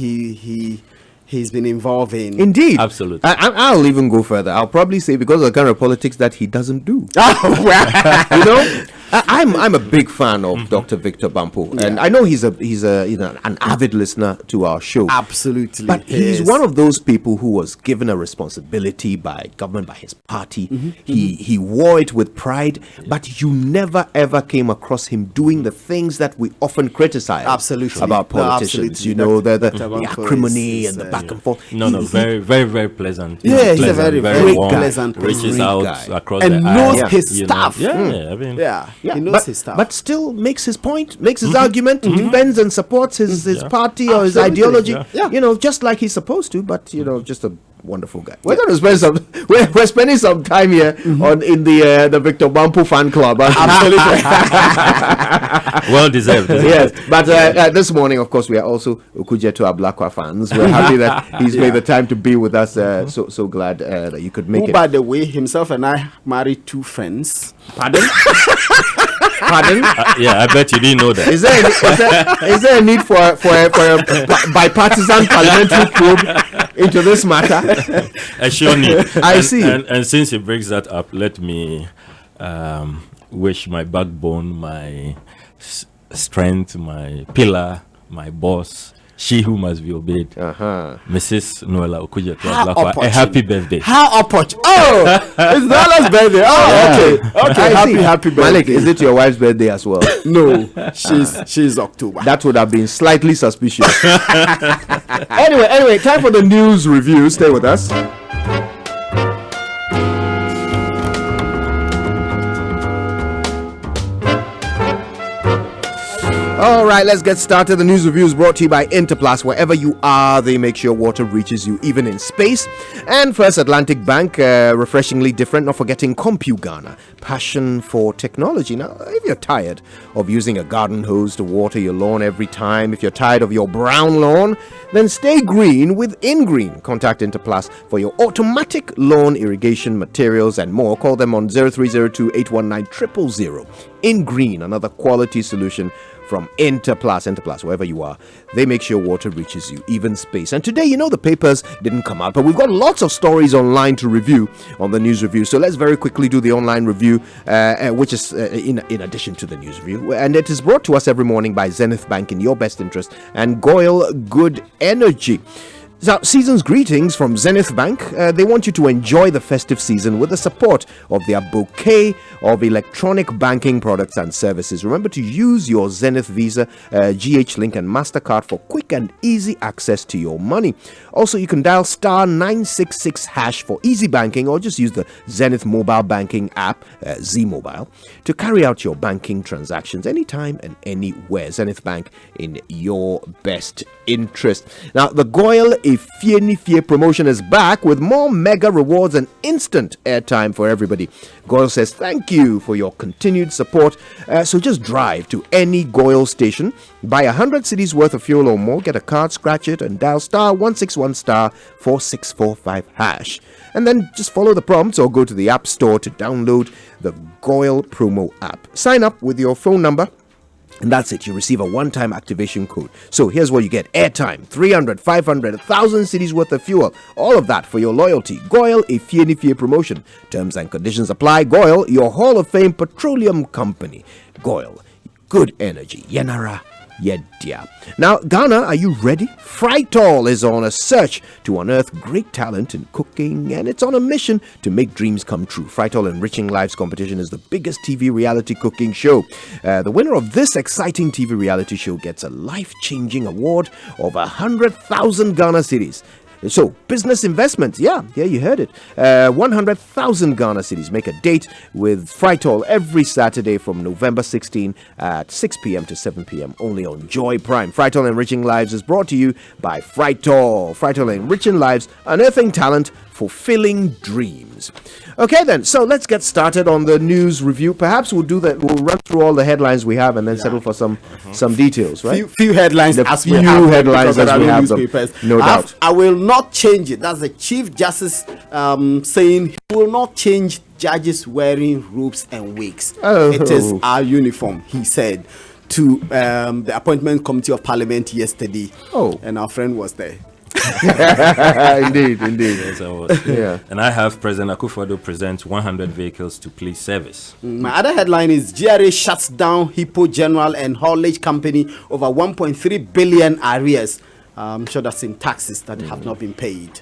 he's been involved in. Indeed. Absolutely. I'll even go further. I'll probably say because of the kind of politics that he doesn't do. You know, I'm a big fan of Dr. Victor Bampo, and I know he's an avid listener to our show. Absolutely. But he's one of those people who was given a responsibility by government, by his party. He wore it with pride, but you never ever came across him doing the things that we often criticize about politicians. You know, the acrimony and the back and forth. No, very, very, very pleasant. Yeah, he's a very, very warm, pleasant, reaches out across and the knows aisle, his stuff. I mean, he knows his stuff. But still makes his point, makes his argument, defends and supports his party or his ideology. You know, just like he's supposed to. But you know, just a wonderful guy. We're going to spend some. We're spending some time here in the Victor Bampo fan club. Absolutely. Well deserved. Yes, but this morning, of course, we are also Okujeto Ablakwa fans. We're happy that he's made the time to be with us. So glad that you could make it. By the way, himself and I married two friends. Pardon? Pardon? Yeah, I bet you didn't know that. Is there a need for a bipartisan parliamentary probe into this matter? I sure need. I see. And since he brings that up, let me wish my backbone, my strength, my pillar, my boss, she who must be obeyed, Mrs. Noella Okujeto, a happy birthday. How opportune! Oh, it's Nola's birthday. Oh, okay. Happy birthday. Malik, is it your wife's birthday as well? No, she's October. That would have been slightly suspicious. Anyway, time for the news review. Stay with us. All right, let's get started. The news review is brought to you by Interplast. Wherever you are, they make sure water reaches you, even in space. And First Atlantic Bank, refreshingly different, not forgetting CompuGhana, passion for technology. Now, if you're tired of using a garden hose to water your lawn every time, if you're tired of your brown lawn, then stay green with InGreen. Contact Interplast for your automatic lawn irrigation materials and more. Call them on 0302-819-000. InGreen, another quality solution from Interplast, wherever you are, they make sure water reaches you, even space. And today, you know, the papers didn't come out, but we've got lots of stories online to review on the news review. So let's very quickly do the online review, which is in addition to the news review. And it is brought to us every morning by Zenith Bank, in your best interest, and Goyle Good Energy. So, season's greetings from Zenith Bank. They want you to enjoy the festive season with the support of their bouquet of electronic banking products and services. Remember to use your Zenith Visa, GH Link and MasterCard for quick and easy access to your money. Also, you can dial star 966 hash for easy banking, or just use the Zenith mobile banking app, Z Mobile, to carry out your banking transactions anytime and anywhere. Zenith Bank, in your best interest. Now, the Goyle Ifie promotion is back with more mega rewards and instant airtime for everybody. Goyle says thank you for your continued support. So just drive to any Goyle station, buy 100 cedis worth of fuel or more, get a card, scratch it, and dial star 161 star 4645 hash. And then just follow the prompts or go to the App Store to download the Goyle promo app. Sign up with your phone number, and that's it. You receive a one-time activation code. So here's what you get. Airtime, 300, 500, 1,000 cedis worth of fuel. All of that for your loyalty. Goyle Ifie promotion. Terms and conditions apply. Goyle, your Hall of Fame petroleum company. Goyle, good energy. Yenara Yedia. Now, Ghana, are you ready? Frytol is on a search to unearth great talent in cooking, and it's on a mission to make dreams come true. Frytol Enriching Lives competition is the biggest TV reality cooking show. The winner of this exciting TV reality show gets a life-changing award of 100,000 Ghana cedis. So, business investment, yeah, you heard it. 100,000 Ghana cedis. Make a date with Frytol every Saturday from November 16 at 6 p.m. to 7 p.m. only on Joy Prime. Frytol Enriching Lives is brought to you by Frytol. Frytol Enriching Lives, unearthing talent, fulfilling dreams. Okay then, so let's get started on the news review. Perhaps we'll do that. We'll run through all the headlines we have and then settle for some details, right? Few headlines as we have them. No doubt. I will not change it. That's the Chief Justice saying he will not change judges wearing robes and wigs. It is our uniform, he said. to the appointment committee of parliament yesterday. Oh. And our friend was there. Indeed. Yes, I was. Yeah. And I have President Akufo-Addo present 100 vehicles to police service. My other headline is GRA shuts down Hippo General and Haulage Company over 1.3 billion arrears. I'm sure that's in taxes that have not been paid.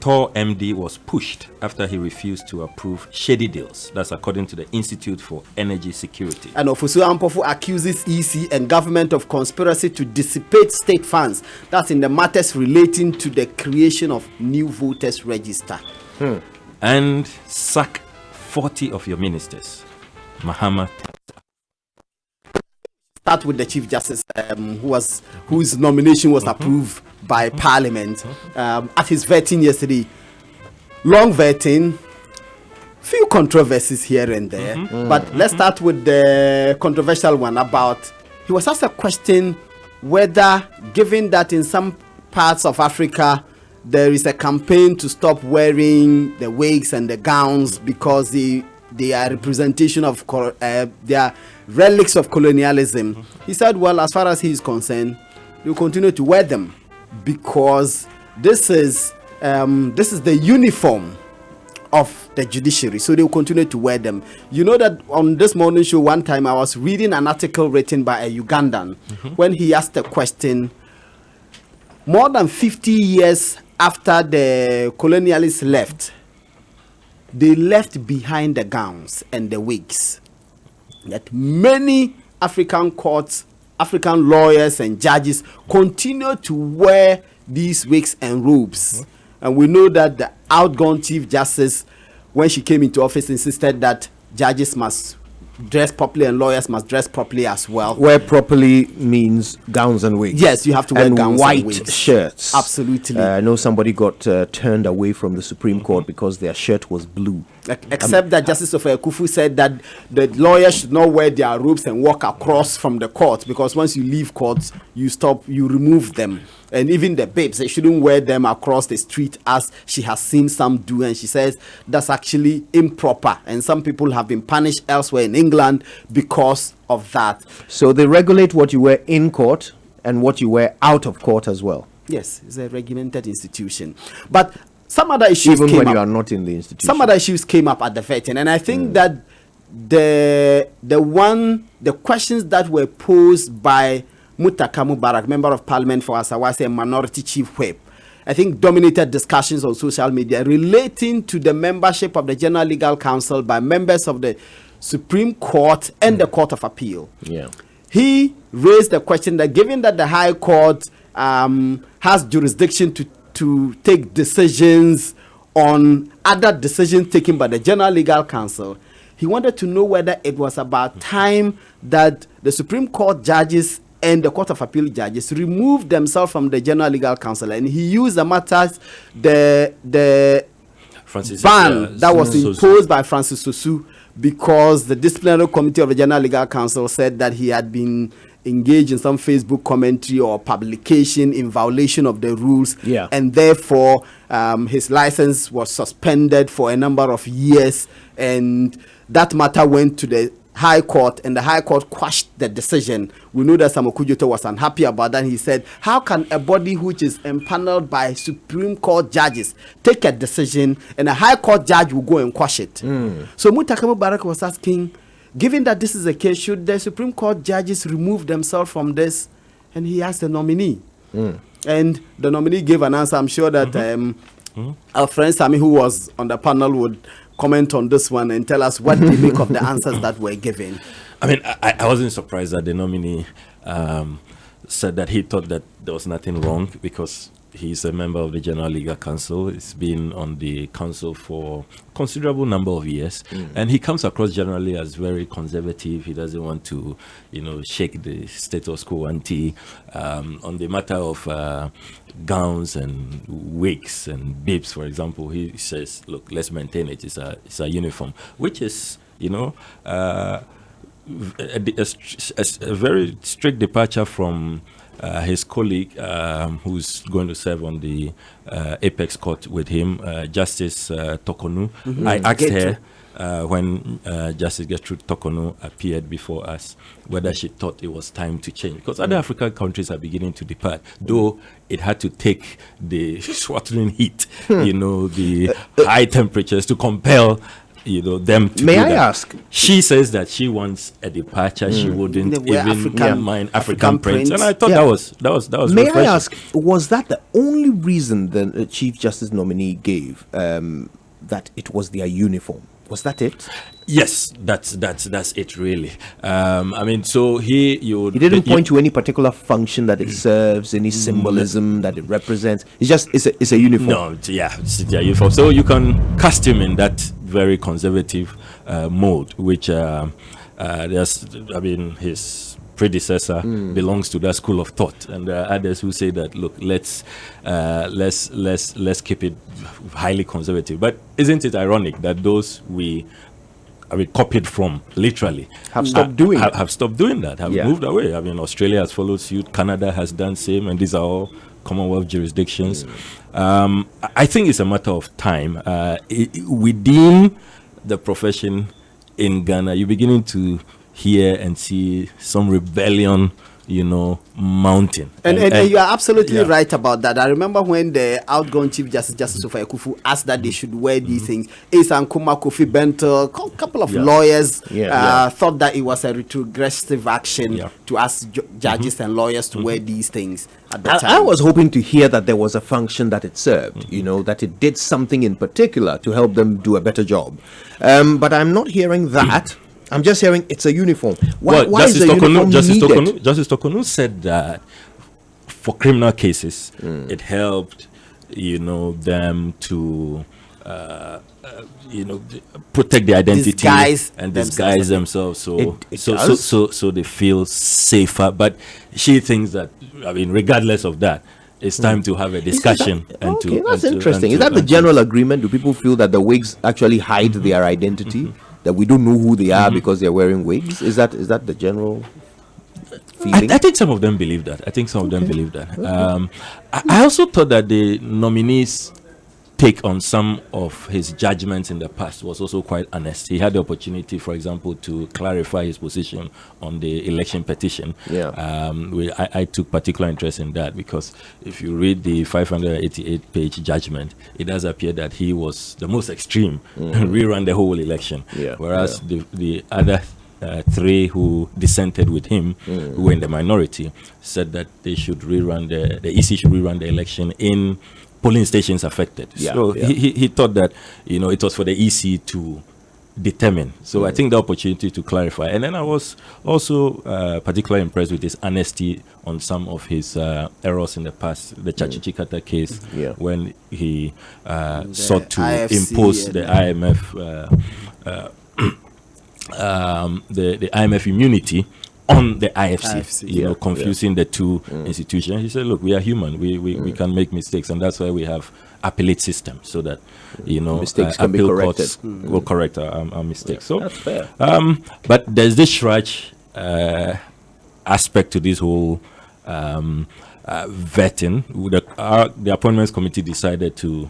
Tor MD was pushed after he refused to approve shady deals. That's according to the Institute for Energy Security. And Ofosu Ampofu accuses EC and government of conspiracy to dissipate state funds. That's in the matters relating to the creation of new voters register. And sack 40 of your ministers. Mahama. Start with the Chief Justice, whose nomination was approved by Parliament at his vetting yesterday. Long vetting, few controversies here and there. But let's start with the controversial one about, he was asked a question whether, given that in some parts of Africa there is a campaign to stop wearing the wigs and the gowns because they are representation of they are relics of colonialism. He said, well, as far as he is concerned, they will continue to wear them because this is the uniform of the judiciary, so they will continue to wear them. You know that on this morning show one time I was reading an article written by a Ugandan when he asked a question, more than 50 years after the colonialists left, they left behind the gowns and the wigs. That many African courts, African lawyers and judges continue to wear these wigs and robes. And we know that the outgone Chief Justice, when she came into office, insisted that judges must dress properly and lawyers must dress properly as well. Wear properly means gowns and wigs. Yes, you have to wear and gowns white and wigs. shirts. Absolutely. I know somebody got turned away from the Supreme Court because their shirt was blue. Except that Justice Kufu said that the lawyers should not wear their robes and walk across from the court, because once you leave court, you remove them. And even the babes, they shouldn't wear them across the street as she has seen some do. And she says that's actually improper. And some people have been punished elsewhere in England because of that. So they regulate what you wear in court and what you wear out of court as well. Yes, it's a regimented institution. But some other issues even came when up. you are not in the institution. Some other issues came up at the vetting, and I think that the questions that were posed by Mutaka Mubarak, Member of Parliament for Asawase and Minority Chief Whip, I think dominated discussions on social media relating to the membership of the General Legal Council by members of the Supreme Court and the Court of Appeal. Yeah. He raised the question that given that the High Court has jurisdiction to take decisions on other decisions taken by the General Legal Council, he wanted to know whether it was about time that the Supreme Court judges and the Court of Appeal judges removed themselves from the General Legal Council. And he used the matters, the ban that was imposed by Francis Sosu, because the disciplinary committee of the General Legal Council said that he had been engaged in some Facebook commentary or publication in violation of the rules, and therefore his license was suspended for a number of years, and that matter went to the High Court, and the High Court quashed the decision. We know that Samoku Joto was unhappy about that. He said, how can a body which is empaneled by Supreme Court judges take a decision and a High Court judge will go and quash it? So Mutaka Mubarak was asking, given that this is the case, should the Supreme Court judges remove themselves from this? And he asked the nominee. And the nominee gave an answer. I'm sure that our friend Sami, who was on the panel, would comment on this one and tell us what they make of the answers that were given. I mean, I wasn't surprised that the nominee said that he thought that there was nothing wrong because he's a member of the General Legal Council. He's been on the council for a considerable number of years, and he comes across generally as very conservative. He doesn't want to, shake the status quo ante. On the matter of gowns and wigs and bibs, for example, he says, look, let's maintain it. It's a uniform, which is, a very strict departure from his colleague, who's going to serve on the Apex Court with him, Justice Tokonu. I asked her when Justice Gertrude Tokonu appeared before us whether she thought it was time to change, because other African countries are beginning to depart, though it had to take the sweltering heat, the high temperatures to compel them to May do I that. ask? She says that she wants a departure. She wouldn't They wear even mind African prints, prints. and I thought that was May I refreshing. ask, was that the only reason the Chief Justice nominee gave, that it was their uniform? Was that it? Yes, that's it really. I mean, so he didn't point to any particular function that it serves, any symbolism that it represents. It's a uniform. No, it's their uniform. So you can cast him in that very conservative mode, which his predecessor belongs to that school of thought, and there are others who say that look, let's keep it highly conservative. But isn't it ironic that those we copied from literally Have stopped doing it. have stopped doing that, have moved away? I mean, Australia has followed suit, Canada has done same, and these are all Commonwealth jurisdictions. I think it's a matter of time. Within the profession in Ghana, you're beginning to hear and see some rebellion, mounting. And you are absolutely right about that. I remember when the outgoing Chief Justice Sophia Kufu, asked that they should wear these things. Asa Nkrumah, Kofi Bento, a couple of lawyers thought that it was a retrogressive action to ask judges and lawyers to wear these things at the time. I was hoping to hear that there was a function that it served, that it did something in particular to help them do a better job. But I'm not hearing that. I'm just hearing it's a uniform. Why is the uniform needed? Justice Tokonu said that for criminal cases, it helped, them to, protect their identity disguise themselves. So It so they feel safer. But she thinks that, regardless of that, it's time to have a discussion. That's interesting. Is that the general agreement? Do people feel that the wigs actually hide their identity? That we don't know who they are because they're wearing wigs? Is that the general feeling? I think some of them believe that. I also thought that the nominees' take on some of his judgments in the past was also quite honest. He had the opportunity, for example, to clarify his position on the election petition. I took particular interest in that, because if you read the 588-page judgment, it does appear that he was the most extreme and rerun the whole election. Whereas the other three who dissented with him, who were in the minority, said that they should the EC should rerun the election in polling stations affected. He thought that it was for the EC to determine. So I think the opportunity to clarify. And then I was also particularly impressed with his honesty on some of his errors in the past. The Chachichikata case, when he sought to IFC impose the IMF the IMF immunity on the IFC, confusing the two institutions. He said, look, we are human. We can make mistakes, and that's why we have appellate system, so that mistakes can be corrected. Courts will correct our mistakes. So that's fair. But there's this Shraj aspect to this whole vetting. The appointments committee decided to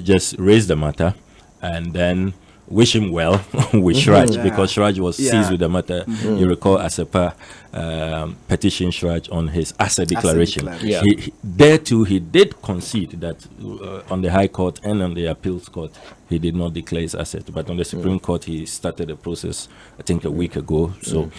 just raise the matter and then wish him well with Shraj, because Shraj was seized with the matter. You recall Asepa petition Shraj on his asset declaration. He did concede that on the High Court and on the Appeals Court he did not declare his asset, but on the Supreme Court he started the process, I think, a week ago. So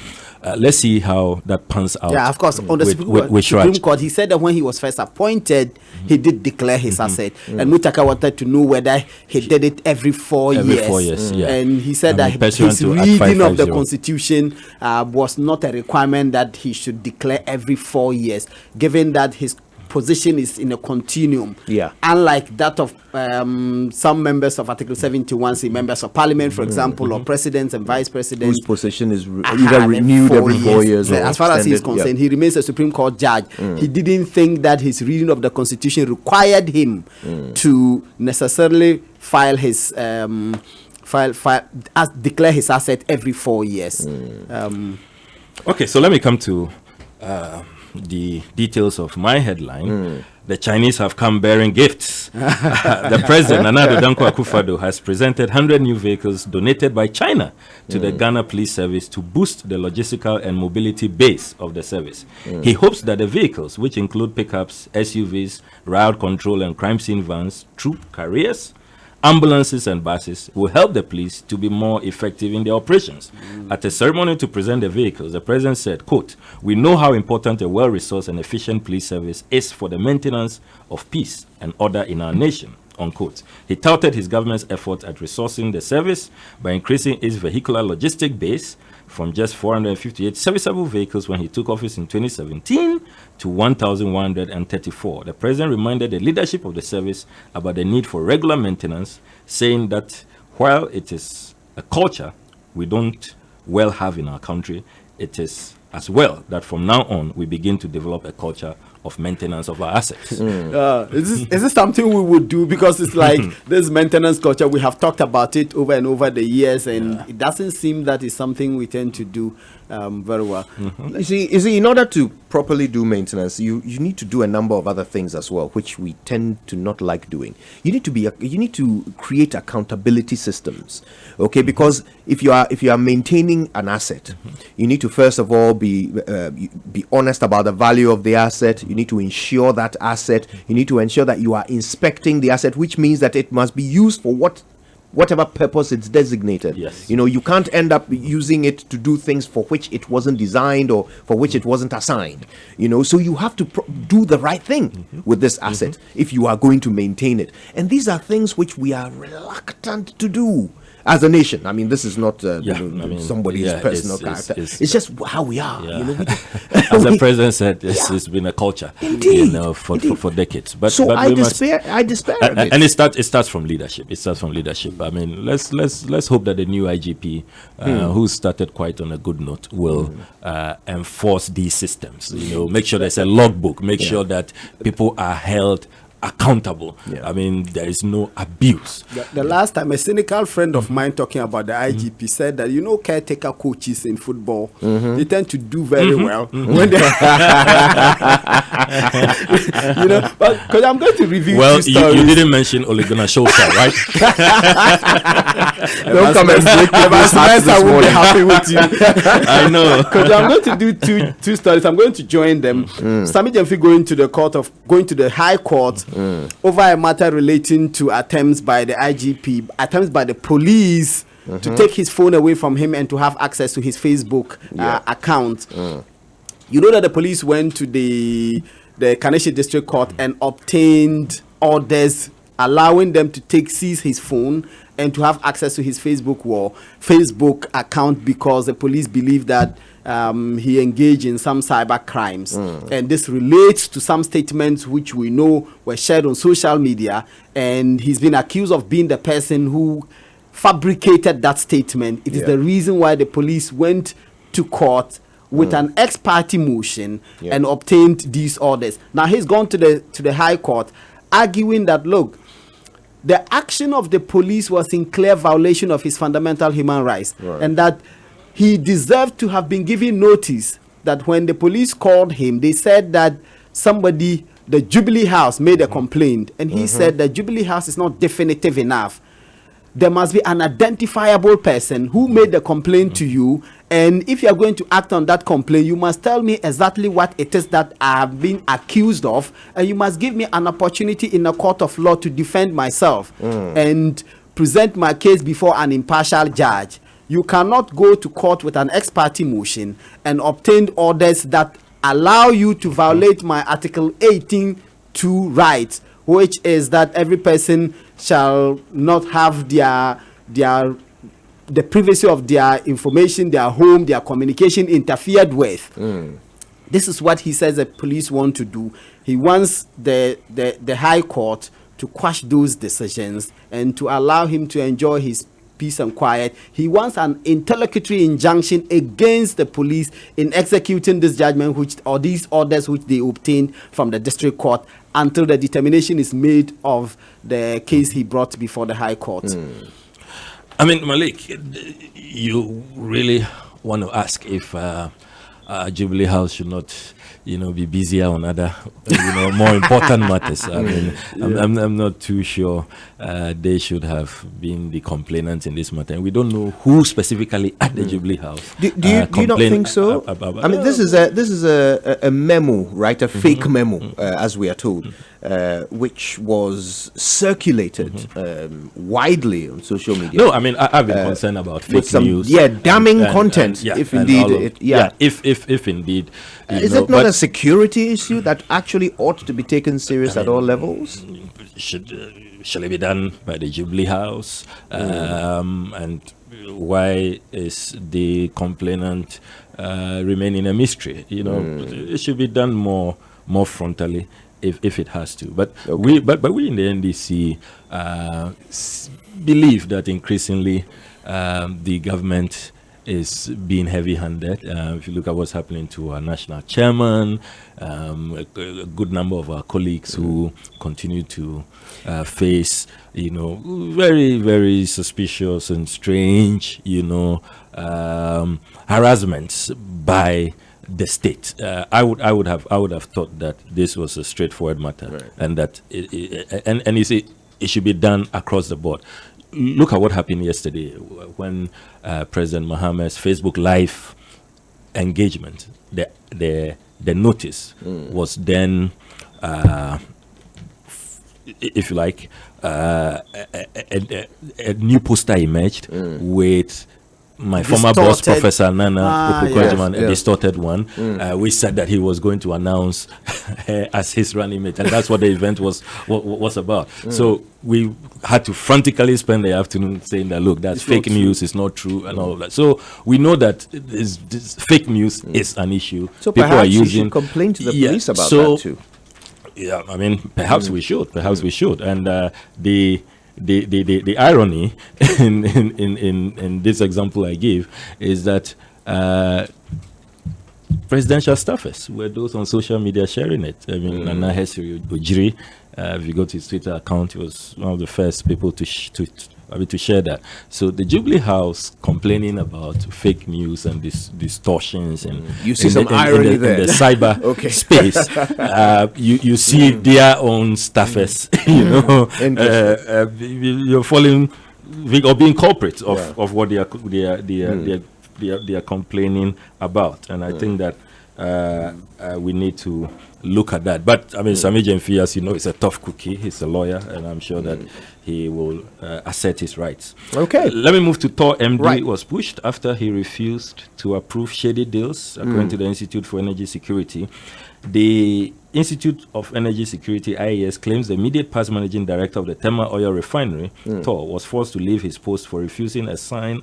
let's see how that pans out. Of course, on the Supreme Court, he said that when he was first appointed, he did declare his asset, and Mutaka wanted to know whether he did it every 4 years. And he said that his reading of the Constitution was not a requirement that he should declare every 4 years, given that his position is in a continuum. Unlike that of some members of Article 71, say members of Parliament, for example, or presidents and vice presidents, whose position is either renewed every 4 years. As far as he is concerned, he remains a Supreme Court judge. He didn't think that his reading of the Constitution required him to necessarily file his declare his asset every 4 years. Okay, so let me come to the details of my headline, the Chinese have come bearing gifts. The president, Nana Addo Dankwa Akufo-Addo, has presented 100 new vehicles donated by China to the Ghana Police Service to boost the logistical and mobility base of the service. He hopes that the vehicles, which include pickups, SUVs, riot control and crime scene vans, troop carriers, ambulances and buses, will help the police to be more effective in their operations. At a ceremony to present the vehicles, the president said, quote, "We know how important a well-resourced and efficient police service is for the maintenance of peace and order in our nation," unquote. He touted his government's effort at resourcing the service by increasing its vehicular logistic base from just 458 serviceable vehicles when he took office in 2017 to 1,134. The president reminded the leadership of the service about the need for regular maintenance, saying that while it is a culture we don't well have in our country, it is as well that from now on we begin to develop a culture of maintenance of our assets. Is this something we would do? Because it's like this maintenance culture, we have talked about it over and over the years, and it doesn't seem that is something we tend to do very well. You see, in order to properly do maintenance, you need to do a number of other things as well, which we tend to not like doing. You need to create accountability systems, okay? Because if you are maintaining an asset, you need to first of all be honest about the value of the asset. You need to insure that asset. You need to ensure that you are inspecting the asset, which means that it must be used for whatever purpose it's designated. Yes. You know, you can't end up using it to do things for which it wasn't designed or for which it wasn't assigned. You know, so you have to do the right thing with this asset if you are going to maintain it. And these are things which we are reluctant to do as a nation. I mean, this is not somebody's personal character. It's just how we are. Yeah. You know, as the president said, it's been a culture, Indeed. For decades. But I we despair of it. and it starts from leadership. It starts from leadership. I mean, let's hope that the new IGP, who started quite on a good note, will enforce these systems. You know, make sure there's a logbook. Make sure that people are held accountable. I mean, there is no abuse. The last time a cynical friend of mine talking about the IGP said that, you know, caretaker coaches in football, they tend to do very well when they you know, because I'm going to review you didn't mention Ole Gunnar Solskjaer, right? Don't come and break I will be happy with you. I know, because I'm going to do two stories. I'm going to join them. Sami Jemfi going to the High Court over a matter relating to attempts by the IGP, attempts by the police to take his phone away from him and to have access to his Facebook account. You know that the police went to the Kaneshie District Court and obtained orders allowing them to seize his phone and to have access to his Facebook account, because the police believe that he engaged in some cyber crimes. And this relates to some statements which we know were shared on social media, and he's been accused of being the person who fabricated that statement. It is the reason why the police went to court with an ex parte motion and obtained these orders. Now he's gone to the High Court arguing that, look, the action of the police was in clear violation of his fundamental human rights, and that he deserved to have been given notice that when the police called him, they said that somebody, the Jubilee House, made a complaint, and he said the Jubilee House is not definitive enough. There must be an identifiable person who made the complaint to you, and if you are going to act on that complaint, you must tell me exactly what it is that I have been accused of, and you must give me an opportunity in a court of law to defend myself and present my case before an impartial judge. You cannot go to court with an ex parte motion and obtain orders that allow you to violate my Article 18(2) rights, which is that every person shall not have the privacy of their information, their home, their communication interfered with. This is what he says the police want to do. He wants the High Court to quash those decisions and to allow him to enjoy his peace and quiet. He wants an interlocutory injunction against the police in executing this judgment or these orders which they obtained from the district court until the determination is made of the case he brought before the High Court. I mean, Malik, you really want to ask if Jubilee House should not be busier on other, more important matters. I mean, I'm not too sure they should have been the complainants in this matter. And we don't know who specifically at the Jubilee House. Do you not think so? I mean, this is a memo, right? A fake memo, as we are told, which was circulated widely on social media. No, I mean, I've been concerned about fake news. Yeah, damning content. If indeed, if indeed, is it not a security issue that actually ought to be taken serious at all levels? Shall it be done by the Jubilee House? And why is the complainant remaining a mystery? It should be done more frontally if it has to. But we in the NDC believe that increasingly the government is being heavy-handed. If you look at what's happening to our national chairman, a good number of our colleagues who continue to face, very, very suspicious and strange, harassments by the state. I would have thought that this was a straightforward matter, right, and that it should be done across the board. Look at what happened yesterday when President Mohammed's Facebook Live engagement, the notice was then, if you like, a new poster emerged with my former boss, Professor Nana Okonkwo-Adjumani, a distorted one. We said that he was going to announce as his running mate, and that's what the event was about. So we had to frantically spend the afternoon saying that, look, that's fake news, it's not true, and all of that. So we know that this fake news is an issue. So people perhaps are using, you should complain to the police about that too. Yeah, I mean, perhaps we should. And the irony in this example I give is that presidential staffers were those on social media sharing it. I mean, Nana Hesiri Ojiri, if you go to his Twitter account, he was one of the first people to share that. So the Jubilee House complaining about fake news and distortions, and you see some irony there in the cyber space. You see their own staffers, you're falling or being culprits of what they are complaining about, and I think that we need to look at that. But I mean, Sami Jemfi, as you know, is a tough cookie. He's a lawyer, and I'm sure that he will assert his rights. Okay. Let me move to Thor MD. Right. Was pushed after he refused to approve shady deals, according to the Institute for Energy Security. The Institute of Energy Security, IES, claims the immediate past managing director of the Tema Oil Refinery, Thor, was forced to leave his post for refusing to sign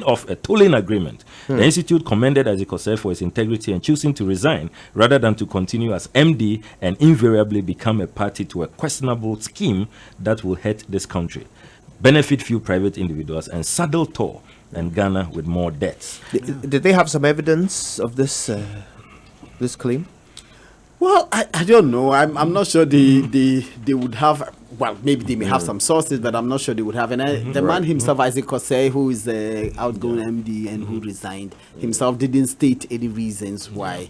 off a tolling agreement. The institute commended Azikosef for his integrity and choosing to resign rather than to continue as MD and invariably become a party to a questionable scheme that will hurt this country, benefit few private individuals, and saddle Thor and Ghana with more debts. Did they have some evidence of this claim? Well, I don't know. I'm not sure they would have. Well, maybe they may have some sources, but I'm not sure they would have. And the man himself, Isaac Kosei, who is the outgoing MD and who resigned, himself didn't state any reasons why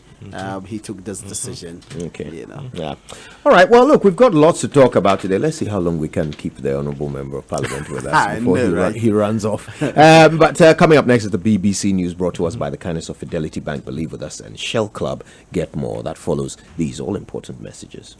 he took this decision. Okay. Yeah. All right. Well, look, we've got lots to talk about today. Let's see how long we can keep the Honourable Member of Parliament with us before he runs off. But coming up next is the BBC News, brought to us by the kindness of Fidelity Bank. Believe with us, and Shell Club. Get more. That follows these all-important messages.